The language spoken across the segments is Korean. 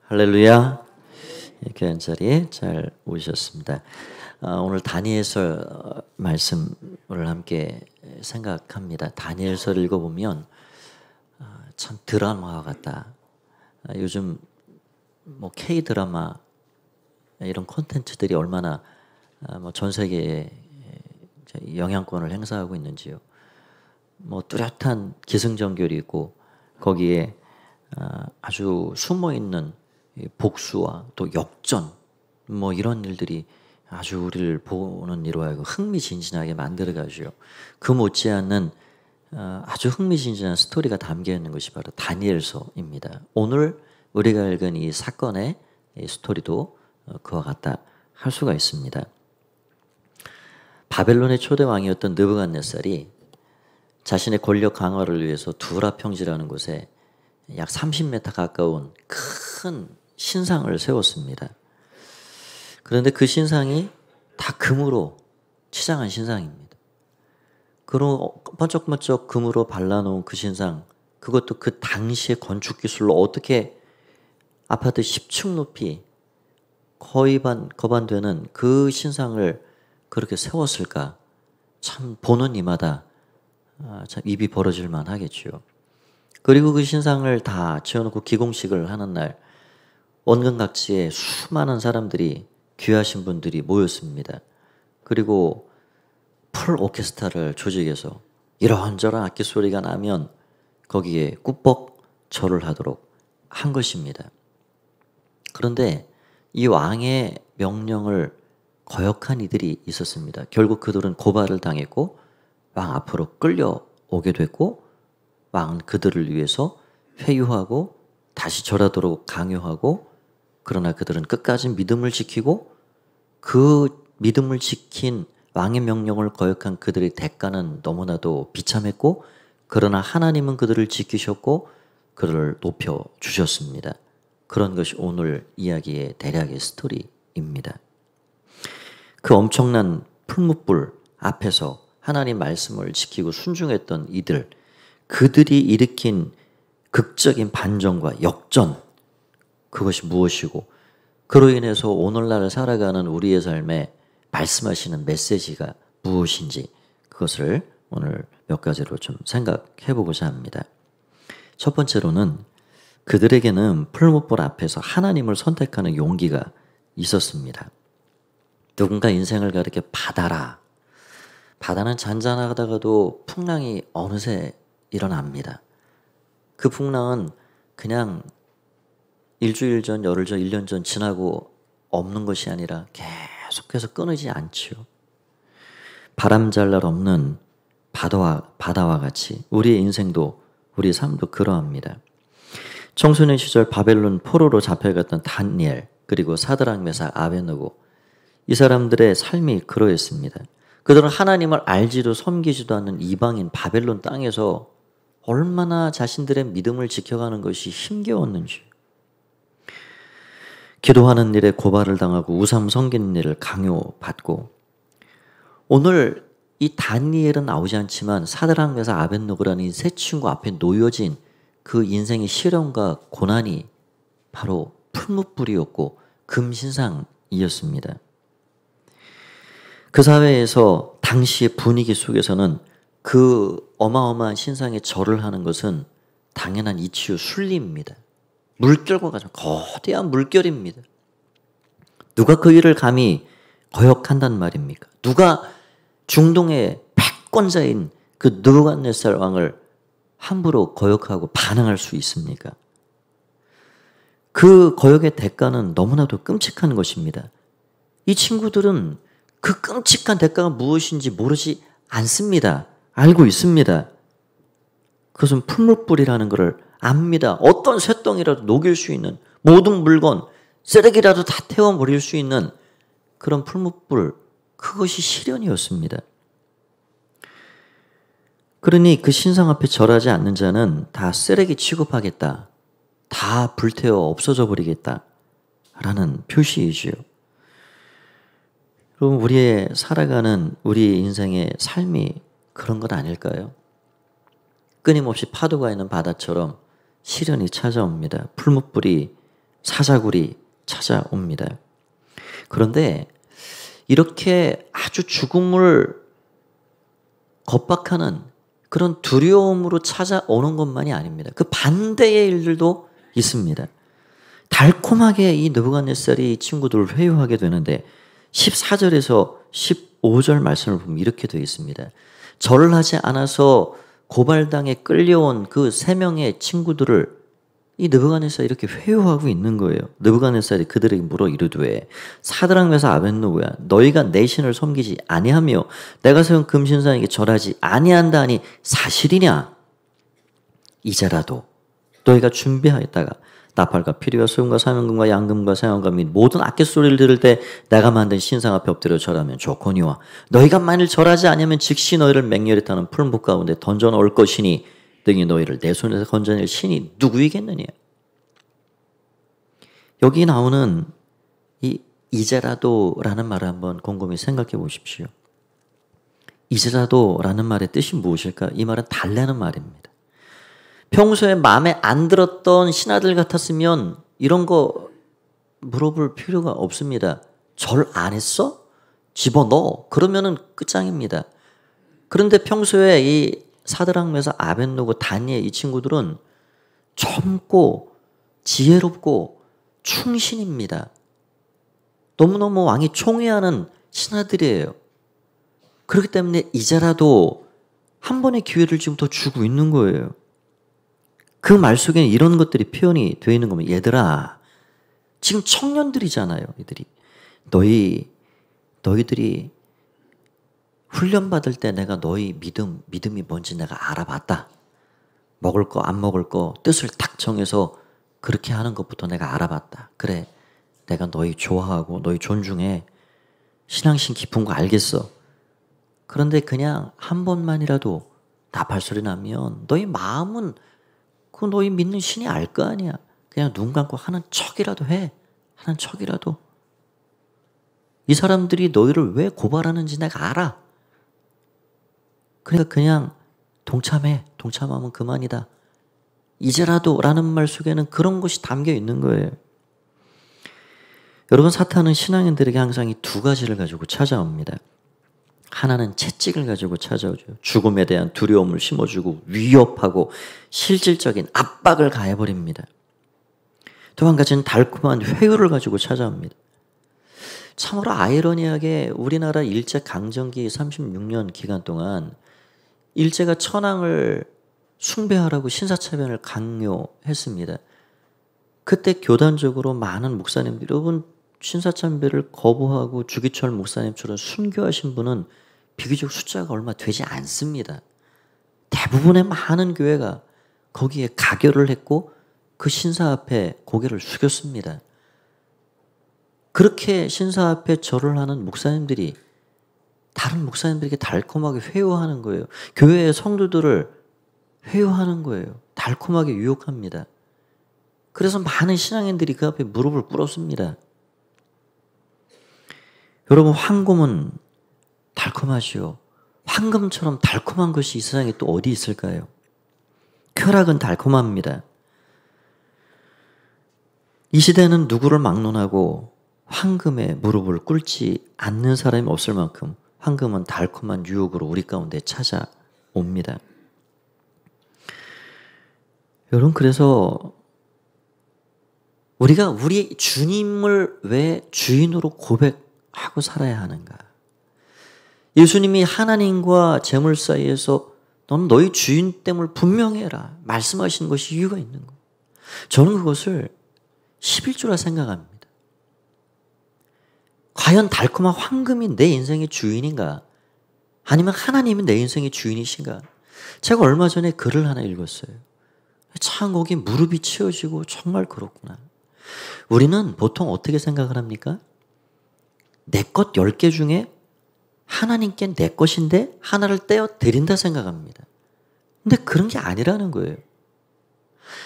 할렐루야. 교회 한 자리에 잘 오셨습니다. 오늘 다니엘서 말씀을 함께 생각합니다. 다니엘서를 읽어보면 참 드라마와 같다. 요즘 뭐 K 드라마 이런 콘텐츠들이 얼마나 전 세계에 영향권을 행사하고 있는지요. 뭐 뚜렷한 기승전결이 있고 거기에 아주 숨어 있는 복수와 또 역전 뭐 이런 일들이 아주 우리를 보는 이로 하여금 흥미진진하게 만들어가지고 그 못지않은 아주 흥미진진한 스토리가 담겨 있는 것이 바로 다니엘서입니다. 오늘 우리가 읽은 이 사건의 이 스토리도 그와 같다 할 수가 있습니다. 바벨론의 초대 왕이었던 느부갓네살이 자신의 권력 강화를 위해서 두라 평지라는 곳에 약 30m 가까운 큰 신상을 세웠습니다. 그런데 그 신상이 다 금으로 치장한 신상입니다. 그런 번쩍번쩍 금으로 발라놓은 그 신상, 그것도 그 당시의 건축 기술로 어떻게 아파트 10층 높이 거의 거반되는 그 신상을 그렇게 세웠을까? 참 보는 이마다 참 입이 벌어질만 하겠죠. 그리고 그 신상을 다 지어놓고 기공식을 하는 날 원근각지에 수많은 사람들이 귀하신 분들이 모였습니다. 그리고 풀 오케스트라를 조직해서 이런저런 악기 소리가 나면 거기에 꾸벅 절을 하도록 한 것입니다. 그런데 이 왕의 명령을 거역한 이들이 있었습니다. 결국 그들은 고발을 당했고 왕 앞으로 끌려오게 됐고 왕은 그들을 위해서 회유하고 다시 절하도록 강요하고 그러나 그들은 끝까지 믿음을 지키고 그 믿음을 지킨 왕의 명령을 거역한 그들의 대가는 너무나도 비참했고 그러나 하나님은 그들을 지키셨고 그들을 높여주셨습니다. 그런 것이 오늘 이야기의 대략의 스토리입니다. 그 엄청난 풀무불 앞에서 하나님 말씀을 지키고 순종했던 이들, 그들이 일으킨 극적인 반전과 역전, 그것이 무엇이고 그로 인해서 오늘날 살아가는 우리의 삶에 말씀하시는 메시지가 무엇인지 그것을 오늘 몇 가지로 좀 생각해 보고자 합니다. 첫 번째로는 그들에게는 풀무불 앞에서 하나님을 선택하는 용기가 있었습니다. 누군가 인생을 가르쳐 바다라. 바다는 잔잔하다가도 풍랑이 어느새 일어납니다. 그 풍랑은 그냥 일주일 전, 열흘 전, 1년 전 지나고 없는 것이 아니라 계속해서 끊이지 않지요. 바람잘 날 없는 바다와 같이 우리의 인생도 우리의 삶도 그러합니다. 청소년 시절 바벨론 포로로 잡혀갔던 다니엘 그리고 사드락 메삭 아베느고 이 사람들의 삶이 그러했습니다. 그들은 하나님을 알지도 섬기지도 않는 이방인 바벨론 땅에서 얼마나 자신들의 믿음을 지켜가는 것이 힘겨웠는지 기도하는 일에 고발을 당하고 우상 섬기는 일을 강요받고 오늘 이 다니엘은 나오지 않지만 사드락 메삭 아벳느고라는 이 세 친구 앞에 놓여진 그 인생의 시련과 고난이 바로 풀무불이었고 금신상이었습니다. 그 사회에서 당시의 분위기 속에서는 그 어마어마한 신상에 절을 하는 것은 당연한 이치요 순리입니다. 물결과 같은 거대한 물결입니다. 누가 그 일을 감히 거역한단 말입니까? 누가 중동의 패권자인 그 느부갓네살 왕을 함부로 거역하고 반항할 수 있습니까? 그 거역의 대가는 너무나도 끔찍한 것입니다. 이 친구들은 그 끔찍한 대가가 무엇인지 모르지 않습니다. 알고 있습니다. 그것은 풀무불이라는 것을 압니다. 어떤 쇳덩이라도 녹일 수 있는 모든 물건, 쓰레기라도 다 태워버릴 수 있는 그런 풀무불, 그것이 시련이었습니다. 그러니 그 신상 앞에 절하지 않는 자는 다 쓰레기 취급하겠다. 다 불태워 없어져 버리겠다. 라는 표시이지요. 여러분, 우리의 살아가는 우리 인생의 삶이 그런 것 아닐까요? 끊임없이 파도가 있는 바다처럼 시련이 찾아옵니다. 풀무불이 사자굴이 찾아옵니다. 그런데 이렇게 아주 죽음을 겁박하는 그런 두려움으로 찾아오는 것만이 아닙니다. 그 반대의 일들도 있습니다. 달콤하게 이 느부갓네살이 이 친구들을 회유하게 되는데 14절에서 15절 말씀을 보면 이렇게 되어 있습니다. 절을 하지 않아서 고발당에 끌려온 그 3명의 친구들을 이 느부갓네살이 이렇게 회유하고 있는 거예요. 느부갓네살이 그들에게 물어 이르되 사드락 메삭 아벳느고야 너희가 내 신을 섬기지 아니하며 내가 세운 금신상에게 절하지 아니한다 하니 사실이냐? 이제라도 너희가 준비하였다가 나팔과 피리와 소금과 사명금과 양금과 생황과 및 모든 악기 소리를 들을 때 내가 만든 신상 앞에 엎드려 절하면 좋거니와 너희가 만일 절하지 아니하면 즉시 너희를 맹렬히 타는 풀목 가운데 던져 넣을 것이니 등이 너희를 내 손에서 건져낼 신이 누구이겠느냐. 여기 나오는 이 이제라도라는 말을 한번 곰곰이 생각해 보십시오. 이제라도라는 말의 뜻이 무엇일까? 이 말은 달래는 말입니다. 평소에 마음에 안 들었던 신하들 같았으면 이런 거 물어볼 필요가 없습니다. 절 안 했어? 집어넣어. 그러면은 끝장입니다. 그런데 평소에 이 사드락 메삭 아벳느고 다니엘 이 친구들은 젊고 지혜롭고 충신입니다. 너무너무 왕이 총애하는 신하들이에요. 그렇기 때문에 이제라도 한 번의 기회를 지금 더 주고 있는 거예요. 그 말 속에는 이런 것들이 표현이 되어 있는 겁니다. 얘들아, 지금 청년들이잖아요. 이들이 너희들이 훈련받을 때 내가 너희 믿음이 뭔지 내가 알아봤다. 먹을 거 안 먹을 거 뜻을 딱 정해서 그렇게 하는 것부터 내가 알아봤다. 그래, 내가 너희 좋아하고 너희 존중해. 신앙심 깊은 거 알겠어. 그런데 그냥 한 번만이라도 나팔소리 나면 너희 마음은 그 너희 믿는 신이 알 거 아니야. 그냥 눈 감고 하는 척이라도 해. 하는 척이라도. 이 사람들이 너희를 왜 고발하는지 내가 알아. 그러니까 그냥 동참하면 그만이다. 이제라도 라는 말 속에는 그런 것이 담겨 있는 거예요. 여러분, 사탄은 신앙인들에게 항상 이 두 가지를 가지고 찾아옵니다. 하나는 채찍을 가지고 찾아오죠. 죽음에 대한 두려움을 심어주고 위협하고 실질적인 압박을 가해버립니다. 또 한 가지는 달콤한 회유를 가지고 찾아옵니다. 참으로 아이러니하게 우리나라 일제강점기 36년 기간 동안 일제가 천황을 숭배하라고 신사참배를 강요했습니다. 그때 교단적으로 많은 목사님들이, 여러분 신사참배를 거부하고 주기철 목사님처럼 순교하신 분은 비교적 숫자가 얼마 되지 않습니다. 대부분의 많은 교회가 거기에 가결을 했고 그 신사 앞에 고개를 숙였습니다. 그렇게 신사 앞에 절을 하는 목사님들이 다른 목사님들에게 달콤하게 회유하는 거예요. 교회의 성도들을 회유하는 거예요. 달콤하게 유혹합니다. 그래서 많은 신앙인들이 그 앞에 무릎을 꿇었습니다. 여러분, 황금은 달콤하지요. 황금처럼 달콤한 것이 이 세상에 또 어디 있을까요? 쾌락은 달콤합니다. 이 시대는 누구를 막론하고 황금에 무릎을 꿇지 않는 사람이 없을 만큼 황금은 달콤한 유혹으로 우리 가운데 찾아옵니다. 여러분, 그래서 우리가 우리 주님을 왜 주인으로 고백하고 살아야 하는가? 예수님이 하나님과 재물 사이에서 너는 너희 주인됨을 분명히 해라 말씀하신 것이 이유가 있는 거예요. 저는 그것을 11조라 생각합니다. 과연 달콤한 황금이 내 인생의 주인인가? 아니면 하나님이 내 인생의 주인이신가? 제가 얼마 전에 글을 하나 읽었어요. 참 거기 무릎이 치어지고 정말 그렇구나. 우리는 보통 어떻게 생각을 합니까? 내 것 10개 중에 하나님께 내 것인데 하나를 떼어 드린다 생각합니다. 근데 그런 게 아니라는 거예요.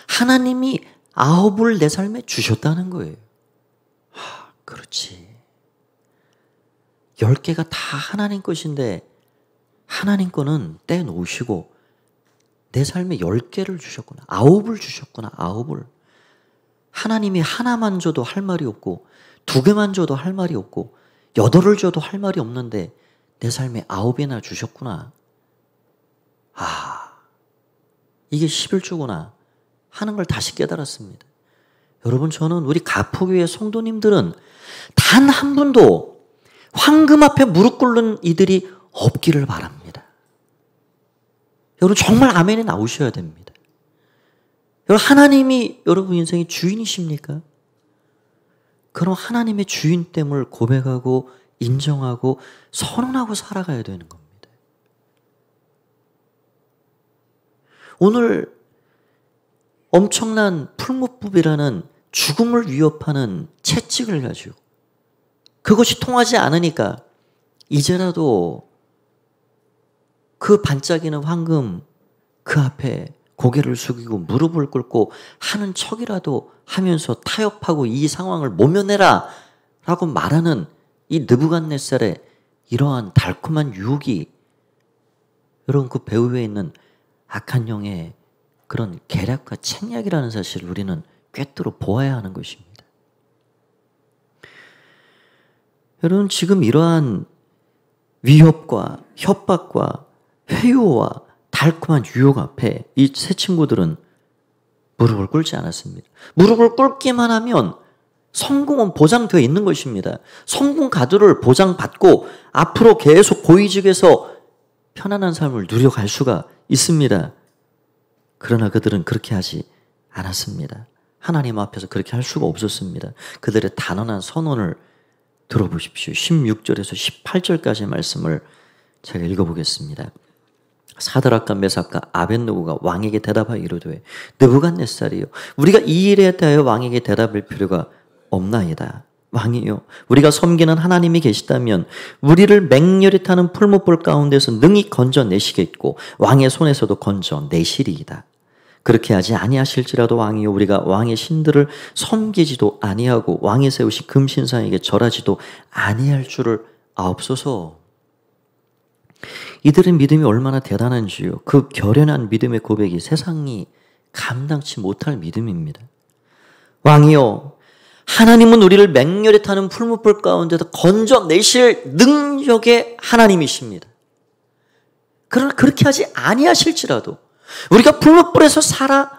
하나님이 9을 내 삶에 주셨다는 거예요. 그렇지. 10개가 다 하나님 것인데 하나님 거는 떼놓으시고 내 삶에 10개를 주셨구나. 9을 주셨구나. 9을. 하나님이 하나만 줘도 할 말이 없고 2개만 줘도 할 말이 없고 8을 줘도 할 말이 없는데 내 삶에 9이나 주셨구나. 아, 이게 11주구나 하는 걸 다시 깨달았습니다. 여러분, 저는 우리 가포교회 성도님들은 단 한 분도 황금 앞에 무릎 꿇는 이들이 없기를 바랍니다. 여러분, 정말 아멘이 나오셔야 됩니다. 여러분, 하나님이 여러분 인생의 주인이십니까? 그럼 하나님의 주인됨을 고백하고 인정하고 선언하고 살아가야 되는 겁니다. 오늘 엄청난 풀무법이라는 죽음을 위협하는 채찍을 가지고 그것이 통하지 않으니까 이제라도 그 반짝이는 황금 그 앞에 고개를 숙이고 무릎을 꿇고 하는 척이라도 하면서 타협하고 이 상황을 모면해라 라고 말하는 이 느부갓네살의 이러한 달콤한 유혹이 여러분 그 배후에 있는 악한 영의 그런 계략과 책략이라는 사실을 우리는 꿰뚫어 보아야 하는 것입니다. 여러분, 지금 이러한 위협과 협박과 회유와 달콤한 유혹 앞에 이 세 친구들은 무릎을 꿇지 않았습니다. 무릎을 꿇기만 하면 성공은 보장되어 있는 것입니다. 성공 가도를 보장받고 앞으로 계속 고위직에서 편안한 삶을 누려갈 수가 있습니다. 그러나 그들은 그렇게 하지 않았습니다. 하나님 앞에서 그렇게 할 수가 없었습니다. 그들의 단언한 선언을 들어보십시오. 16절에서 18절까지의 말씀을 제가 읽어보겠습니다. 사드락과 메삭과 아벳느고가 왕에게 대답하여 이르되 느부갓네살이요, 우리가 이 일에 대하여 왕에게 대답할 필요가 없나이다. 왕이요, 우리가 섬기는 하나님이 계시다면 우리를 맹렬히 타는 풀무불 가운데서 능히 건져내시겠고 왕의 손에서도 건져내시리이다. 그렇게 하지 아니하실지라도 왕이요, 우리가 왕의 신들을 섬기지도 아니하고 왕이 세우신 금신상에게 절하지도 아니할 줄을 아옵소서. 이들의 믿음이 얼마나 대단한지요. 그 결연한 믿음의 고백이 세상이 감당치 못할 믿음입니다. 왕이요, 하나님은 우리를 맹렬히 타는 풀무불 가운데서 건져내실 능력의 하나님이십니다. 그러나 그렇게 하지 아니하실지라도, 우리가 풀무불에서 살아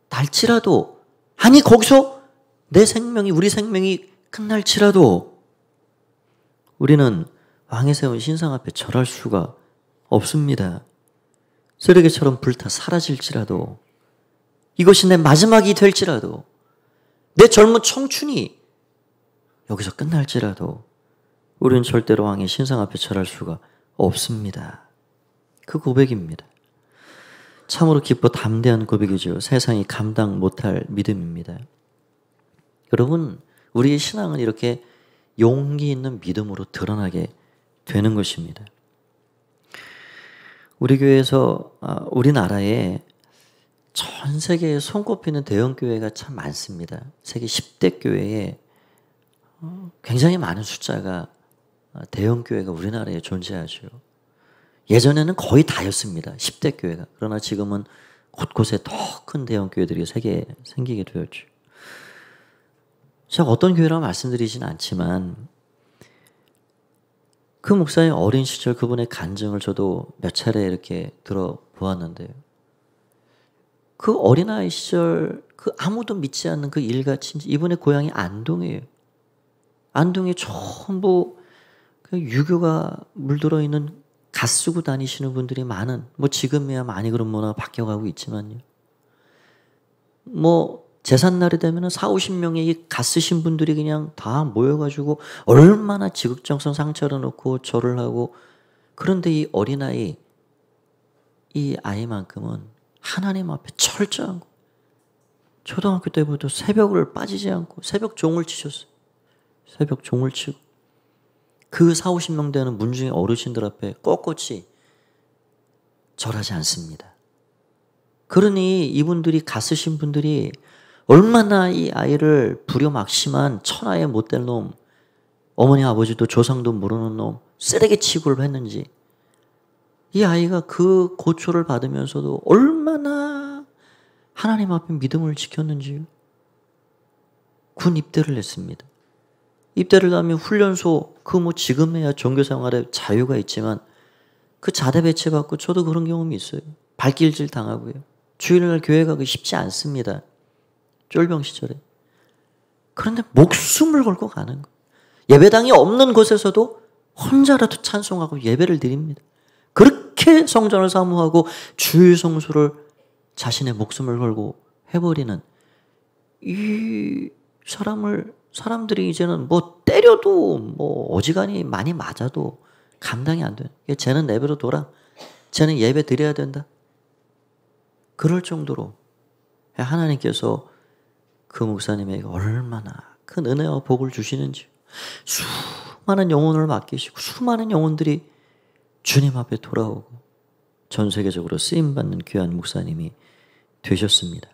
날지라도, 아니 거기서 내 생명이, 우리 생명이 끝날지라도 우리는 왕이 세운 신상 앞에 절할 수가 없습니다. 쓰레기처럼 불타 사라질지라도, 이것이 내 마지막이 될지라도, 내 젊은 청춘이 여기서 끝날지라도 우리는 절대로 왕의 신상 앞에 절할 수가 없습니다. 그 고백입니다. 참으로 기뻐 담대한 고백이죠. 세상이 감당 못할 믿음입니다. 여러분, 우리의 신앙은 이렇게 용기 있는 믿음으로 드러나게 되는 것입니다. 우리 교회에서, 우리나라에 전 세계에 손꼽히는 대형교회가 참 많습니다. 세계 10대 교회에 굉장히 많은 숫자가 대형교회가 우리나라에 존재하죠. 예전에는 거의 다였습니다. 10대 교회가. 그러나 지금은 곳곳에 더 큰 대형교회들이 세계에 생기게 되었죠. 제가 어떤 교회라고 말씀드리진 않지만 그 목사의 어린 시절 그분의 간증을 저도 몇 차례 이렇게 들어보았는데요. 그 어린아이 시절 그 아무도 믿지 않는 그 일가친 이분의 고향이 안동이에요. 안동에 전부 그 유교가 물들어 있는 갓 쓰고 다니시는 분들이 많은, 뭐 지금이야 많이 그런 문화가 바뀌어가고 있지만요. 뭐 제삿날이 되면 40-50명의 이 갓 쓰신 분들이 그냥 다 모여가지고 얼마나 지극정성 상차려 놓고 절을 하고, 그런데 이 어린아이, 이 아이만큼은 하나님 앞에 철저하고 초등학교 때부터 새벽을 빠지지 않고 새벽 종을 치셨어요. 새벽 종을 치고 그 40-50명 되는 문중의 어르신들 앞에 꼿꼿이 절하지 않습니다. 그러니 이분들이 갔으신 분들이 얼마나 이 아이를 불효막심한 천하의 못될 놈, 어머니 아버지도 조상도 모르는 놈, 쓰레기 취급을 했는지, 이 아이가 그 고초를 받으면서도 얼마나 하나님 앞에 믿음을 지켰는지요. 군 입대를 했습니다. 입대를 하면 훈련소 지금에야 종교생활에 자유가 있지만 그 자대 배치받고 저도 그런 경험이 있어요. 발길질 당하고요. 주일날 교회 가기 쉽지 않습니다. 쫄병 시절에. 그런데 목숨을 걸고 가는 거예요. 예배당이 없는 곳에서도 혼자라도 찬송하고 예배를 드립니다. 그렇게 성전을 사모하고 주일 성수를 자신의 목숨을 걸고 해버리는 이 사람들이 이제는 때려도 어지간히 많이 맞아도 감당이 안 돼. 쟤는 내버려 둬라. 쟤는 예배 드려야 된다. 그럴 정도로 하나님께서 그 목사님에게 얼마나 큰 은혜와 복을 주시는지, 수많은 영혼을 맡기시고 수많은 영혼들이 주님 앞에 돌아오고 전 세계적으로 쓰임받는 귀한 목사님이 되셨습니다.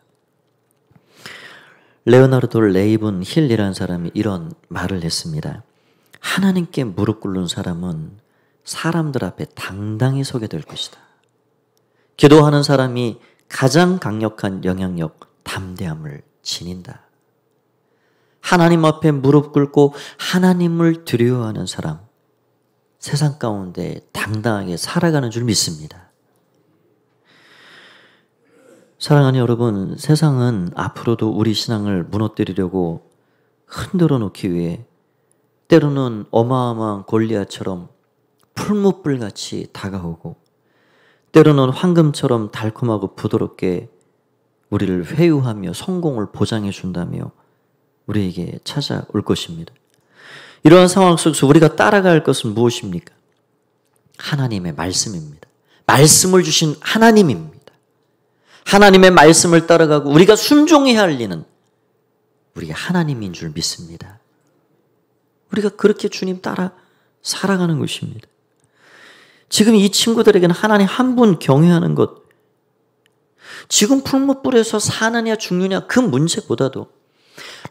레오나르도 레이븐 힐이라는 사람이 이런 말을 했습니다. 하나님께 무릎 꿇는 사람은 사람들 앞에 당당히 서게 될 것이다. 기도하는 사람이 가장 강력한 영향력, 담대함을 지닌다. 하나님 앞에 무릎 꿇고 하나님을 두려워하는 사람, 세상 가운데 당당하게 살아가는 줄 믿습니다. 사랑하는 여러분, 세상은 앞으로도 우리 신앙을 무너뜨리려고 흔들어 놓기 위해 때로는 어마어마한 골리앗처럼 풀무불같이 다가오고 때로는 황금처럼 달콤하고 부드럽게 우리를 회유하며 성공을 보장해 준다며 우리에게 찾아올 것입니다. 이러한 상황 속에서 우리가 따라가야 할 것은 무엇입니까? 하나님의 말씀입니다. 말씀을 주신 하나님입니다. 하나님의 말씀을 따라가고 우리가 순종해야 할 일은 우리가 하나님인 줄 믿습니다. 우리가 그렇게 주님 따라 살아가는 것입니다. 지금 이 친구들에게는 하나님 한 분 경외하는 것, 지금 풀무불에서 사느냐 죽느냐 그 문제보다도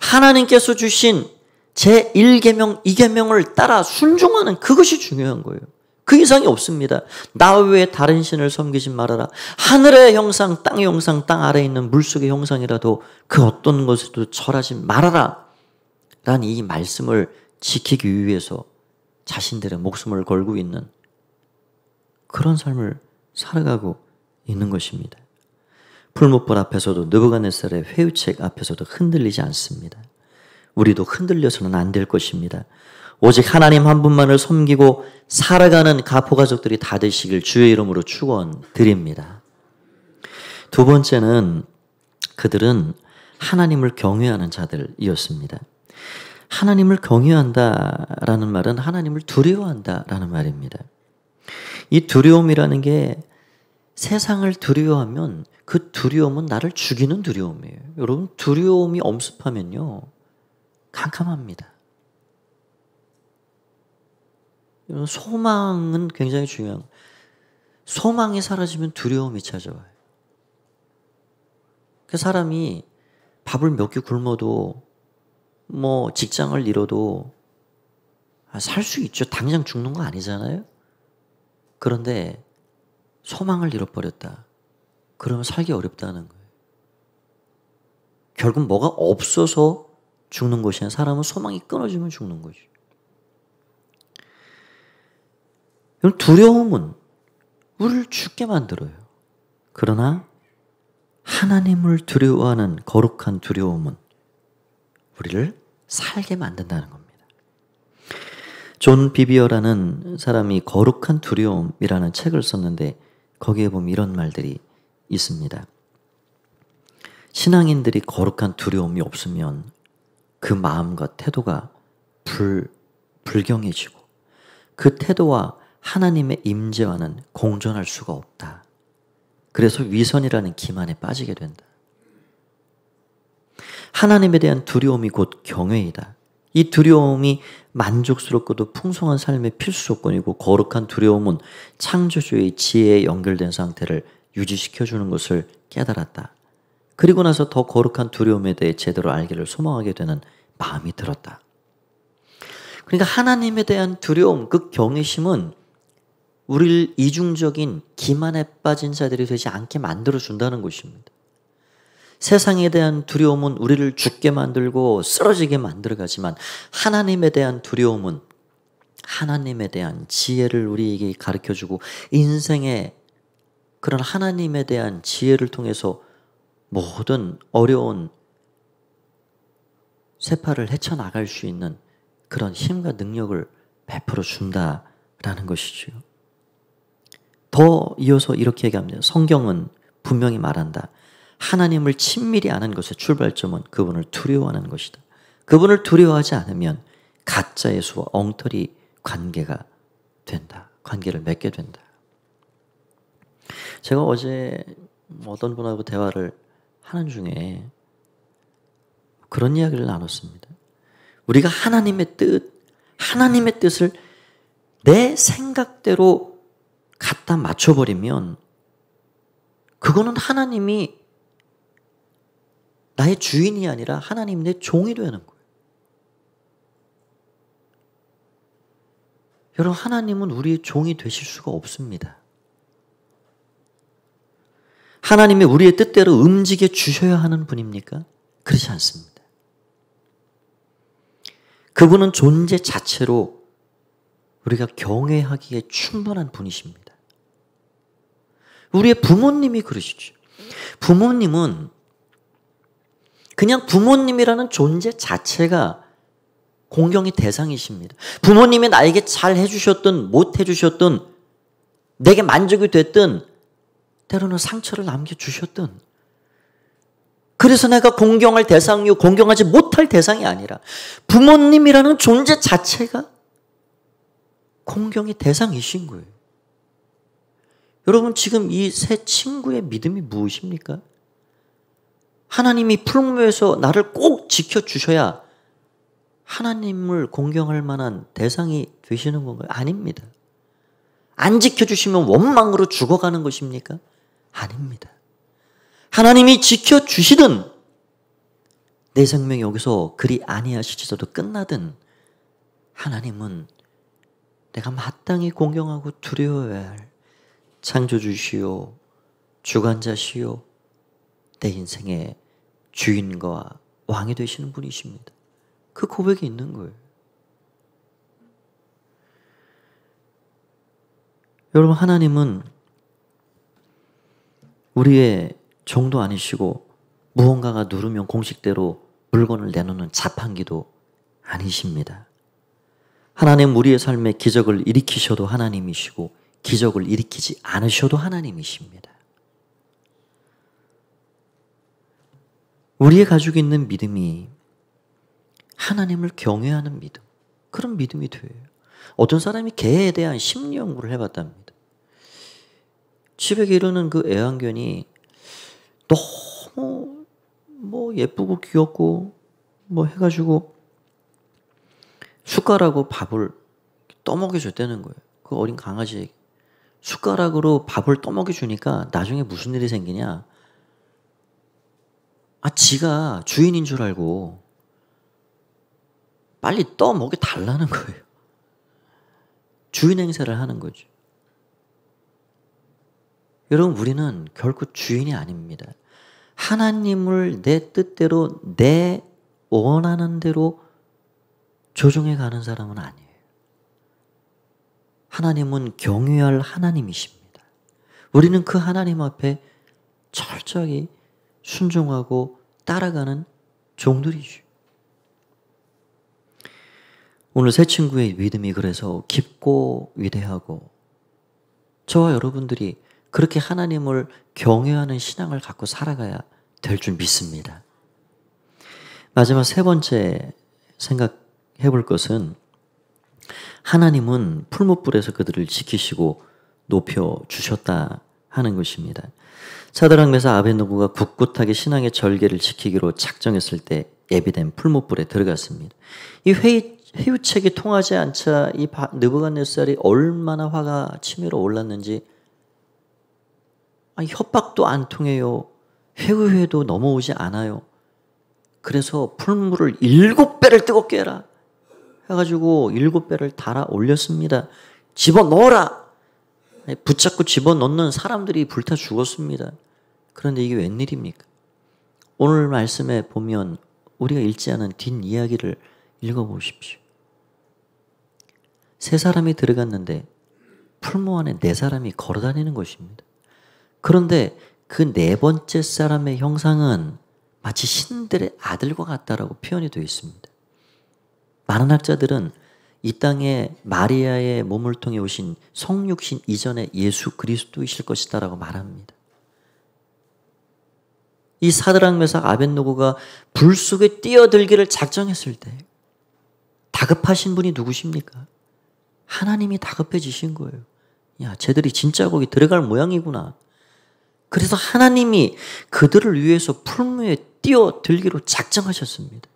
하나님께서 주신 제1계명, 2계명을 따라 순종하는 그것이 중요한 거예요. 그 이상이 없습니다. 나 외에 다른 신을 섬기지 말아라. 하늘의 형상, 땅의 형상, 땅 아래에 있는 물속의 형상이라도 그 어떤 것에도 절하지 말아라. 라는 이 말씀을 지키기 위해서 자신들의 목숨을 걸고 있는 그런 삶을 살아가고 있는 것입니다. 풀무불 앞에서도 느부갓네살의 회유책 앞에서도 흔들리지 않습니다. 우리도 흔들려서는 안 될 것입니다. 오직 하나님 한 분만을 섬기고 살아가는 가포 가족들이 다 되시길 주의 이름으로 축원드립니다. 두 번째는 그들은 하나님을 경외하는 자들이었습니다. 하나님을 경외한다라는 말은 하나님을 두려워한다라는 말입니다. 이 두려움이라는 게 세상을 두려워하면 그 두려움은 나를 죽이는 두려움이에요. 여러분, 두려움이 엄습하면요 캄캄합니다. 소망은 굉장히 중요한 거예요. 소망이 사라지면 두려움이 찾아와요. 그 사람이 밥을 몇 끼 굶어도 직장을 잃어도 살 수 있죠. 당장 죽는 거 아니잖아요. 그런데 소망을 잃어버렸다. 그러면 살기 어렵다는 거예요. 결국 뭐가 없어서 죽는 것이 아니라 사람은 소망이 끊어지면 죽는 거죠. 두려움은 우리를 죽게 만들어요. 그러나 하나님을 두려워하는 거룩한 두려움은 우리를 살게 만든다는 겁니다. 존 비비어라는 사람이 거룩한 두려움이라는 책을 썼는데 거기에 보면 이런 말들이 있습니다. 신앙인들이 거룩한 두려움이 없으면 그 마음과 태도가 불경해지고 그 태도와 하나님의 임재와는 공존할 수가 없다. 그래서 위선이라는 기만에 빠지게 된다. 하나님에 대한 두려움이 곧 경외이다. 이 두려움이 만족스럽고도 풍성한 삶의 필수 조건이고 거룩한 두려움은 창조주의 지혜에 연결된 상태를 유지시켜주는 것을 깨달았다. 그리고 나서 더 거룩한 두려움에 대해 제대로 알기를 소망하게 되는 마음이 들었다. 그러니까 하나님에 대한 두려움, 그 경외심은 우리를 이중적인 기만에 빠진 자들이 되지 않게 만들어준다는 것입니다. 세상에 대한 두려움은 우리를 죽게 만들고 쓰러지게 만들어가지만 하나님에 대한 두려움은 하나님에 대한 지혜를 우리에게 가르쳐주고 인생의 그런 하나님에 대한 지혜를 통해서 모든 어려운 세파를 헤쳐나갈 수 있는 그런 힘과 능력을 베풀어 준다라는 것이죠. 더 이어서 이렇게 얘기합니다. 성경은 분명히 말한다. 하나님을 친밀히 아는 것의 출발점은 그분을 두려워하는 것이다. 그분을 두려워하지 않으면 가짜 예수와 엉터리 관계가 된다. 관계를 맺게 된다. 제가 어제 어떤 분하고 대화를 하는 중에 그런 이야기를 나눴습니다. 우리가 하나님의 뜻을 내 생각대로 갖다 맞춰버리면 그거는 하나님이 나의 주인이 아니라 하나님 내 종이 되는 거예요. 여러분, 하나님은 우리의 종이 되실 수가 없습니다. 하나님이 우리의 뜻대로 움직여 주셔야 하는 분입니까? 그렇지 않습니다. 그분은 존재 자체로 우리가 경외하기에 충분한 분이십니다. 우리의 부모님이 그러시죠. 부모님은 그냥 부모님이라는 존재 자체가 공경의 대상이십니다. 부모님이 나에게 잘 해주셨든 못 해주셨든 내게 만족이 됐든 때로는 상처를 남겨주셨든 그래서 내가 공경할 대상이요 공경하지 못할 대상이 아니라 부모님이라는 존재 자체가 공경의 대상이신 거예요. 여러분, 지금 이 세 친구의 믿음이 무엇입니까? 하나님이 풀무에서 나를 꼭 지켜주셔야 하나님을 공경할 만한 대상이 되시는 건가요? 아닙니다. 안 지켜주시면 원망으로 죽어가는 것입니까? 아닙니다. 하나님이 지켜주시든 내 생명이 여기서 그리 아니하시지도 끝나든 하나님은 내가 마땅히 공경하고 두려워해야 할 창조주시오, 주관자시오, 내 인생의 주인과 왕이 되시는 분이십니다. 그 고백이 있는 거예요. 여러분, 하나님은 우리의 종도 아니시고 무언가가 누르면 공식대로 물건을 내놓는 자판기도 아니십니다. 하나님 우리의 삶에 기적을 일으키셔도 하나님이시고 기적을 일으키지 않으셔도 하나님이십니다. 우리의 가지고 있는 믿음이 하나님을 경외하는 믿음, 그런 믿음이 돼요. 어떤 사람이 개에 대한 심리 연구를 해봤답니다. 집에 기르는 그 애완견이 너무 예쁘고 귀엽고 해가지고 숟가락으로 밥을 떠먹여줬다는 거예요. 그 어린 강아지에게 숟가락으로 밥을 떠먹여주니까 나중에 무슨 일이 생기냐? 지가 주인인 줄 알고 빨리 떠먹여 달라는 거예요. 주인 행세를 하는 거죠. 여러분, 우리는 결코 주인이 아닙니다. 하나님을 내 뜻대로 내 원하는 대로 조종해 가는 사람은 아니에요. 하나님은 경외할 하나님이십니다. 우리는 그 하나님 앞에 철저히 순종하고 따라가는 종들이죠. 오늘 세 친구의 믿음이 그래서 깊고 위대하고 저와 여러분들이 그렇게 하나님을 경외하는 신앙을 갖고 살아가야 될 줄 믿습니다. 마지막 세 번째 생각해 볼 것은 하나님은 풀무불에서 그들을 지키시고 높여주셨다 하는 것입니다. 사드락 메삭 아벳느고가 굳굳하게 신앙의 절개를 지키기로 작정했을 때 예비된 풀무불에 들어갔습니다. 이 회유책이 통하지 않자 이 느부갓네살이 얼마나 화가 치밀어 올랐는지 협박도 안 통해요. 회유해도 넘어오지 않아요. 그래서 풀무를 7배를 뜨겁게 해라 해가지고 7배를 달아 올렸습니다. 집어넣어라. 붙잡고 집어넣는 사람들이 불타 죽었습니다. 그런데 이게 웬일입니까? 오늘 말씀에 보면 우리가 읽지 않은 뒷이야기를 읽어보십시오. 세 사람이 들어갔는데 풀무 안에 네 사람이 걸어다니는 것입니다. 그런데 그 네 번째 사람의 형상은 마치 신들의 아들과 같다라고 표현이 되어 있습니다. 많은 학자들은 이 땅에 마리아의 몸을 통해 오신 성육신 이전의 예수 그리스도이실 것이다라고 말합니다. 이 사드락 메삭 아벳느고가 불 속에 뛰어들기를 작정했을 때 다급하신 분이 누구십니까? 하나님이 다급해지신 거예요. 야, 쟤들이 진짜 거기 들어갈 모양이구나. 그래서 하나님이 그들을 위해서 풀무에 뛰어들기로 작정하셨습니다.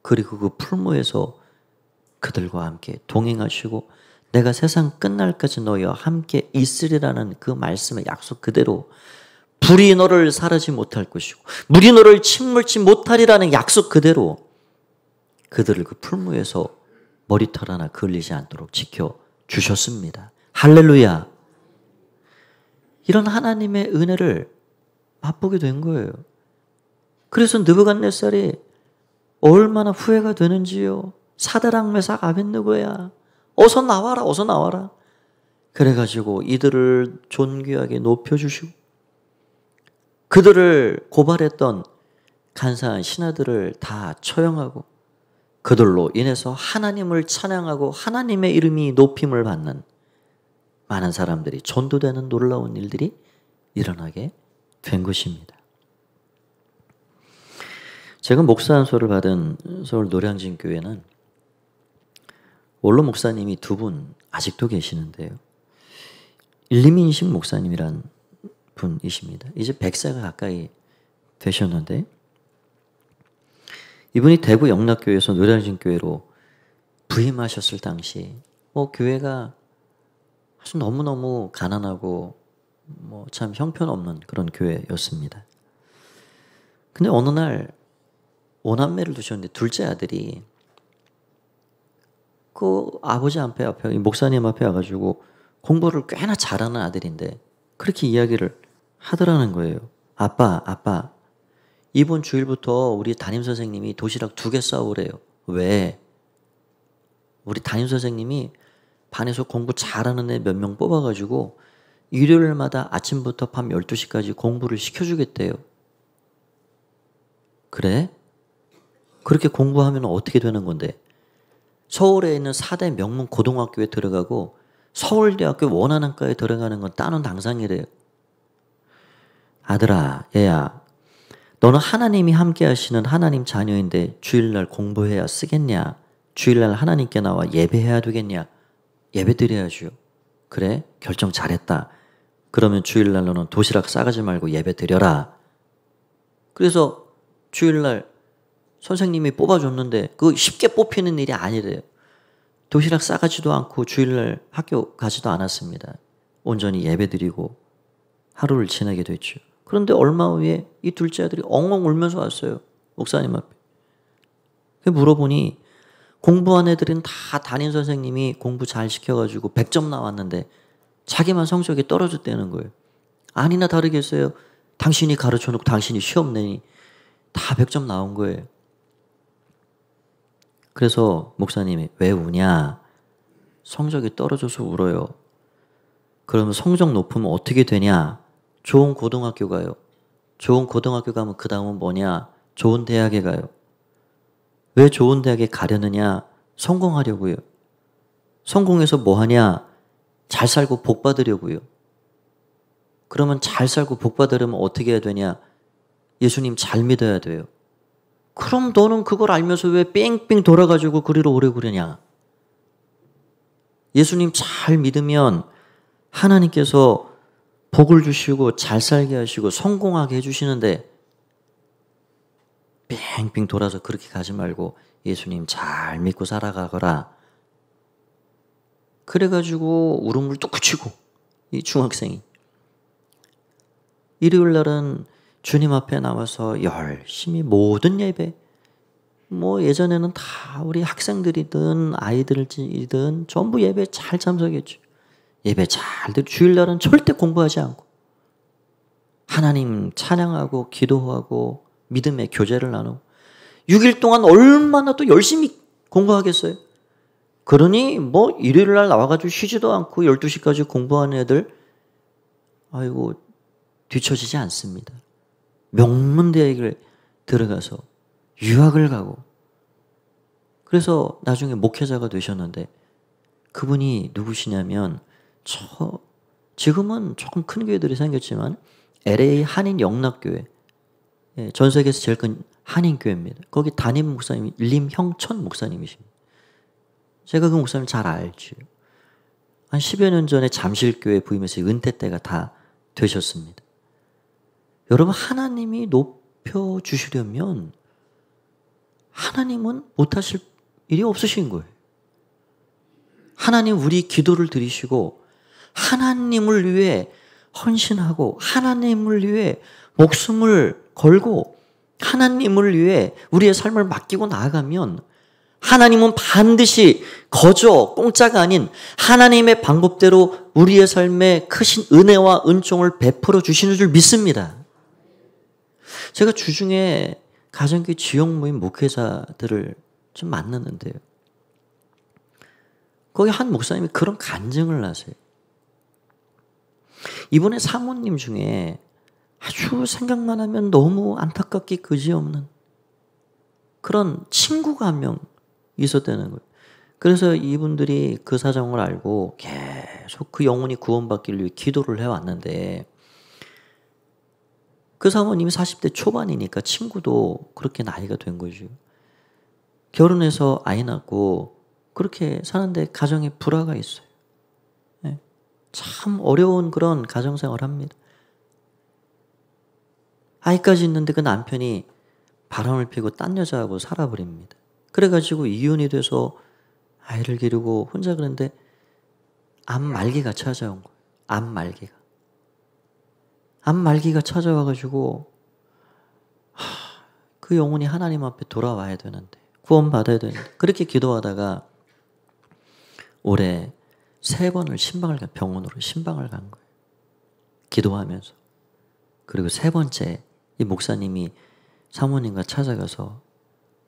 그리고 그 풀무에서 그들과 함께 동행하시고 내가 세상 끝날까지 너희와 함께 있으리라는 그 말씀의 약속 그대로 불이 너를 사르지 못할 것이고 물이 너를 침몰치 못하리라는 약속 그대로 그들을 그 풀무에서 머리털 하나 그을리지 않도록 지켜주셨습니다. 할렐루야. 이런 하나님의 은혜를 맛보게 된 거예요. 그래서 느부갓네살이 얼마나 후회가 되는지요. 사드락 메삭 아벳느고야, 어서 나와라, 어서 나와라. 그래가지고 이들을 존귀하게 높여주시고 그들을 고발했던 간사한 신하들을 다 처형하고 그들로 인해서 하나님을 찬양하고 하나님의 이름이 높임을 받는 많은 사람들이 전도되는 놀라운 일들이 일어나게 된 것입니다. 제가 목사 안수를 받은 서울 노량진교회는 원로 목사님이 두 분 아직도 계시는데요. 일리민식 목사님이란 분이십니다. 이제 100세가 가까이 되셨는데 이분이 대구 영락교회에서 노량진교회로 부임하셨을 당시 교회가 아주 너무너무 가난하고 참 형편없는 그런 교회였습니다. 근데 어느 날 오남매를 두셨는데 둘째 아들이 그 아버지 앞에 목사님 앞에 와가지고 공부를 꽤나 잘하는 아들인데 그렇게 이야기를 하더라는 거예요. 아빠, 이번 주일부터 우리 담임선생님이 도시락 2개 싸오래요. 왜? 우리 담임선생님이 반에서 공부 잘하는 애 몇 명 뽑아가지고 일요일마다 아침부터 밤 12시까지 공부를 시켜주겠대요. 그래? 그렇게 공부하면 어떻게 되는 건데? 서울에 있는 4대 명문 고등학교에 들어가고 서울대학교 원하는과에 들어가는 건 따놓은 당상이래요. 아들아, 얘야, 너는 하나님이 함께 하시는 하나님 자녀인데 주일날 공부해야 쓰겠냐? 주일날 하나님께 나와 예배해야 되겠냐? 예배 드려야죠. 그래? 결정 잘했다. 그러면 주일날 너는 도시락 싸가지 말고 예배 드려라. 그래서 주일날 선생님이 뽑아줬는데 그거 쉽게 뽑히는 일이 아니래요. 도시락 싸가지도 않고 주일날 학교 가지도 않았습니다. 온전히 예배 드리고 하루를 지내게 됐죠. 그런데 얼마 후에 이 둘째 아들이 엉엉 울면서 왔어요. 목사님 앞에. 물어보니 공부한 애들은 다 담임 선생님이 공부 잘 시켜가지고 100점 나왔는데 자기만 성적이 떨어졌다는 거예요. 아니나 다르겠어요. 당신이 가르쳐놓고 당신이 시험 내니 다 100점 나온 거예요. 그래서 목사님이 왜 우냐? 성적이 떨어져서 울어요. 그러면 성적 높으면 어떻게 되냐? 좋은 고등학교 가요. 좋은 고등학교 가면 그 다음은 뭐냐? 좋은 대학에 가요. 왜 좋은 대학에 가려느냐? 성공하려고요. 성공해서 뭐 하냐? 잘 살고 복 받으려고요. 그러면 잘 살고 복 받으려면 어떻게 해야 되냐? 예수님 잘 믿어야 돼요. 그럼 너는 그걸 알면서 왜 뺑뺑 돌아가지고 그리로 오래 그러냐? 예수님 잘 믿으면 하나님께서 복을 주시고 잘 살게 하시고 성공하게 해주시는데 뺑뺑 돌아서 그렇게 가지 말고 예수님 잘 믿고 살아가거라. 그래가지고 울음을 또 그치고 이 중학생이 일요일 날은 주님 앞에 나와서 열심히 모든 예배 예전에는 다 우리 학생들이든 아이들이든 전부 예배 잘 참석했죠. 예배 잘 듣고 주일날은 절대 공부하지 않고 하나님 찬양하고 기도하고 믿음의 교제를 나누고 6일 동안 얼마나 또 열심히 공부하겠어요. 그러니 뭐 일요일 날 나와가지고 쉬지도 않고 12시까지 공부하는 애들 아이고 뒤처지지 않습니다. 명문대학을 들어가서 유학을 가고 그래서 나중에 목회자가 되셨는데 그분이 누구시냐면 지금은 조금 큰 교회들이 생겼지만 LA 한인 영락교회 전 세계에서 제일 큰 한인교회입니다. 거기 담임 목사님이 림형천 목사님이십니다. 제가 그 목사님 잘 알죠. 한 10여 년 전에 잠실교회 부임해서 은퇴 때가 다 되셨습니다. 여러분 하나님이 높여주시려면 하나님은 못하실 일이 없으신 거예요. 하나님 우리 기도를 들으시고 하나님을 위해 헌신하고 하나님을 위해 목숨을 걸고 하나님을 위해 우리의 삶을 맡기고 나아가면 하나님은 반드시 거저 공짜가 아닌 하나님의 방법대로 우리의 삶에 크신 은혜와 은총을 베풀어 주시는 줄 믿습니다. 제가 주중에 가정교회 지역 모임 목회자들을 좀 만났는데요. 거기 한 목사님이 그런 간증을 하세요. 이번에 사모님 중에 아주 생각만 하면 너무 안타깝기 그지없는 그런 친구가 한 명 있었다는 거예요. 그래서 이분들이 그 사정을 알고 계속 그 영혼이 구원받기를 위해 기도를 해왔는데 그 사모님이 40대 초반이니까 친구도 그렇게 나이가 된 거죠. 결혼해서 아이 낳고 그렇게 사는데 가정에 불화가 있어요. 네. 참 어려운 그런 가정생활을 합니다. 아이까지 있는데 그 남편이 바람을 피고 딴 여자하고 살아버립니다. 그래가지고 이혼이 돼서 아이를 기르고 혼자 그런데 암 말기가 찾아온 거예요. 암 말기가 찾아와가지고 그 영혼이 하나님 앞에 돌아와야 되는데 구원받아야 되는데 그렇게 기도하다가 올해 3번을 병원으로 신방을 간 거예요. 기도하면서. 그리고 3번째 이 목사님이 사모님과 찾아가서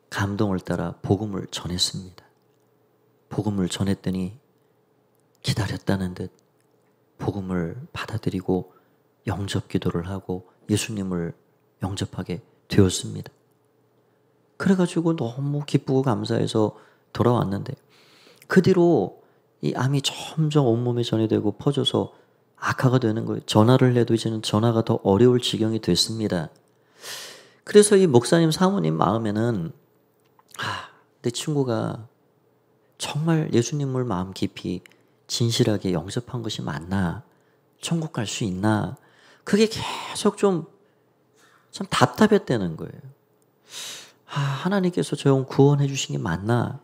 감동을 따라 복음을 전했습니다. 복음을 전했더니 기다렸다는 듯 복음을 받아들이고 영접 기도를 하고 예수님을 영접하게 되었습니다. 그래가지고 너무 기쁘고 감사해서 돌아왔는데 그 뒤로 이 암이 점점 온몸에 전이되고 퍼져서 악화가 되는 거예요. 전화를 해도 이제는 전화가 더 어려울 지경이 됐습니다. 그래서 이 목사님 사모님 마음에는 내 친구가 정말 예수님을 마음 깊이 진실하게 영접한 것이 맞나? 천국 갈 수 있나? 그게 계속 좀 참 답답했다는 거예요. 하나님께서 저 형 구원해 주신 게 맞나?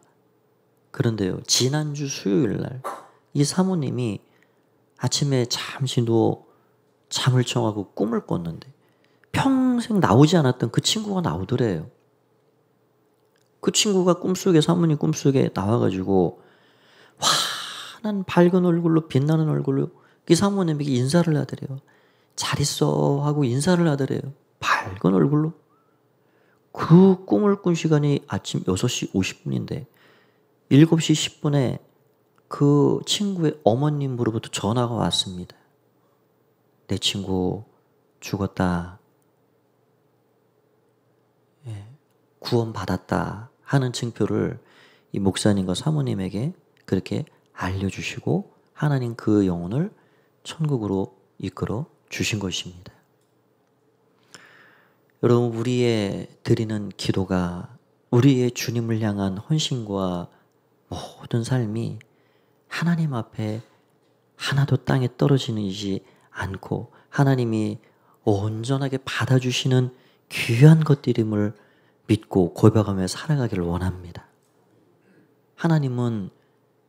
그런데요, 지난주 수요일 날 이 사모님이 아침에 잠시 누워 잠을 청하고 꿈을 꿨는데 평생 나오지 않았던 그 친구가 나오더래요. 그 친구가 꿈속에 사모님 꿈속에 나와가지고 환한 밝은 얼굴로 빛나는 얼굴로 이 사모님에게 인사를 하더래요. 잘 있어 하고 인사를 하더래요. 밝은 얼굴로. 그 꿈을 꾼 시간이 아침 6시 50분인데 7시 10분에 그 친구의 어머님으로부터 전화가 왔습니다. 내 친구 죽었다. 구원받았다 하는 증표를 이 목사님과 사모님에게 그렇게 알려주시고 하나님 그 영혼을 천국으로 이끌어 주신 것입니다. 여러분, 우리의 드리는 기도가 우리의 주님을 향한 헌신과 모든 삶이 하나님 앞에 하나도 땅에 떨어지지 않고 하나님이 온전하게 받아주시는 귀한 것들임을 믿고 고백하며 살아가기를 원합니다. 하나님은